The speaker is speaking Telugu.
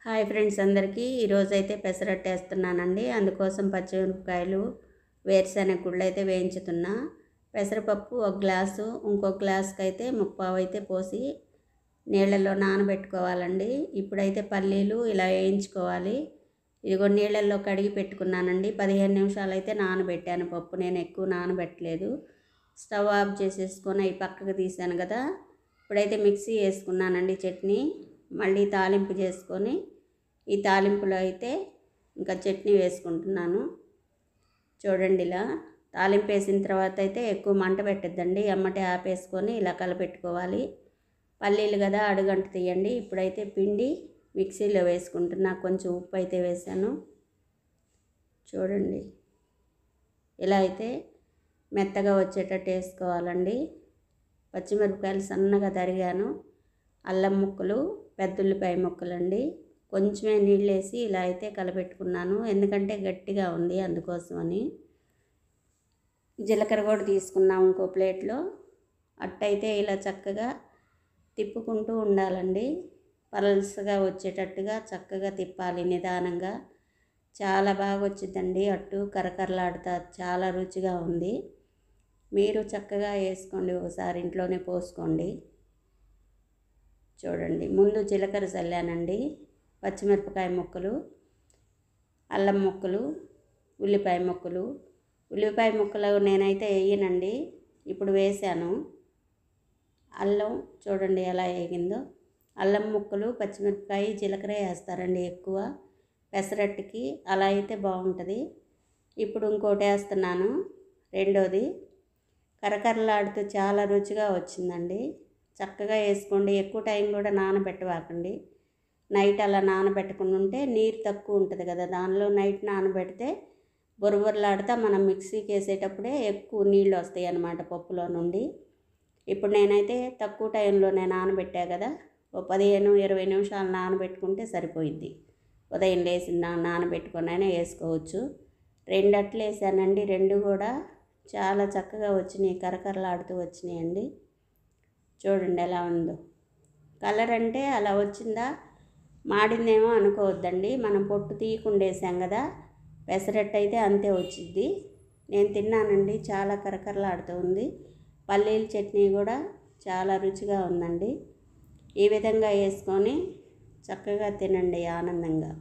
హాయ్ ఫ్రెండ్స్ అందరికీ ఈరోజైతే పెసరట్టు వేస్తున్నానండి. అందుకోసం పచ్చిమిరపకాయలు వేరుశెనగ గుళ్ళు అయితే వేయించుతున్నా. పెసరపప్పు ఒక గ్లాసు, ఇంకో గ్లాస్కి అయితే ముప్పావు అయితే పోసి నీళ్ళల్లో నానబెట్టుకోవాలండి. ఇప్పుడైతే పల్లీలు ఇలా వేయించుకోవాలి. ఇదిగో నీళ్ళల్లో కడిగి పెట్టుకున్నానండి. 15 నిమిషాలు అయితే నానబెట్టాను పప్పు. నేను ఎక్కువ నానబెట్టలేదు. స్టవ్ ఆఫ్ చేసేసుకొని అవి పక్కకు తీసాను కదా. ఇప్పుడైతే మిక్సీ వేసుకున్నానండి చట్నీ. మళ్ళీ తాలింపు చేసుకొని ఈ తాలింపులో అయితే ఇంకా చట్నీ వేసుకుంటున్నాను. చూడండి, ఇలా తాలింపు వేసిన తర్వాత అయితే ఎక్కువ మంట పెట్టద్దండి. ఎమ్మటే ఆపేసుకొని ఇలా కలపెట్టుకోవాలి. పల్లీలు కదా, అడుగంట తీయండి. ఇప్పుడైతే పిండి మిక్సీలో వేసుకుంటున్నా. కొంచెం ఉప్పు అయితే వేసాను. చూడండి, ఇలా అయితే మెత్తగా వచ్చేటట్టు వేసుకోవాలండి. పచ్చిమిరపకాయలు సన్నగా తరిగాను. అల్లం ముక్కలు, పెద్దుల్లిపాయ ముక్కలండి. కొంచెమే నీళ్ళు వేసి ఇలా అయితే కలపెట్టుకున్నాను, ఎందుకంటే గట్టిగా ఉంది అందుకోసమని. జీలకర్ర కూడా తీసుకున్నాము ఇంకో ప్లేట్లో. అట్టయితే ఇలా చక్కగా తిప్పుకుంటూ ఉండాలండి. పలసగా వచ్చేటట్టుగా చక్కగా తిప్పాలి నిదానంగా. చాలా బాగా వచ్చిందండి అట్టు, కరకరలాడుతా చాలా రుచిగా ఉంది. మీరు చక్కగా వేసుకోండి, ఒకసారి ఇంట్లోనే పోసుకోండి. చూడండి, ముందు జీలకర్ర చల్లానండి. పచ్చిమిరపకాయ ముక్కలు, అల్లం ముక్కలు, ఉల్లిపాయ ముక్కలు. ఉల్లిపాయ ముక్కలు నేనైతే వేయనండి, ఇప్పుడు వేసాను. అల్లం చూడండి ఎలా వేగిందో. అల్లం ముక్కలు, పచ్చిమిరపకాయ, జీలకర్ర వేస్తారండి ఎక్కువ పెసరట్టుకి. అలా అయితే బాగుంటుంది. ఇప్పుడు ఇంకోటి వేస్తున్నాను, రెండోది. కరకరలాడుతూ చాలా రుచిగా వచ్చిందండి. చక్కగా వేసుకోండి. ఎక్కువ టైం కూడా నానబెట్టవాకండి. నైట్ అలా నానబెట్టకుండా ఉంటే నీరు తక్కువ ఉంటుంది కదా, దానిలో నైట్ నానబెడితే బొరబొరలాడుతా మనం మిక్సీకి వేసేటప్పుడే ఎక్కువ నీళ్ళు వస్తాయి అన్నమాట పప్పులో నుండి. ఇప్పుడు నేనైతే తక్కువ టైంలోనే నానబెట్టా కదా, ఓ 15-20 నిమిషాలు నానబెట్టుకుంటే సరిపోయిద్ది. ఉదయం లేచి నానబెట్టుకొని అయినా వేసుకోవచ్చు. 2 అట్లు వేసానండి. 2 కూడా చాలా చక్కగా వచ్చినాయి, కరకరలాడుతూ వచ్చినాయండి. చూడండి ఎలా ఉందో. కలర్ అంటే అలా వచ్చిందా, మాడిందేమో అనుకోవద్దండి. మనం పొట్టు తీయకుండా వేసాం కదా, పెసరట్టు అయితే అంతే వచ్చింది. నేను తిన్నానండి, చాలా కరకరలాడుతూ ఉంది. పల్లీల చట్నీ కూడా చాలా రుచిగా ఉందండి. ఈ విధంగా వేసుకొని చక్కగా తినండి ఆనందంగా.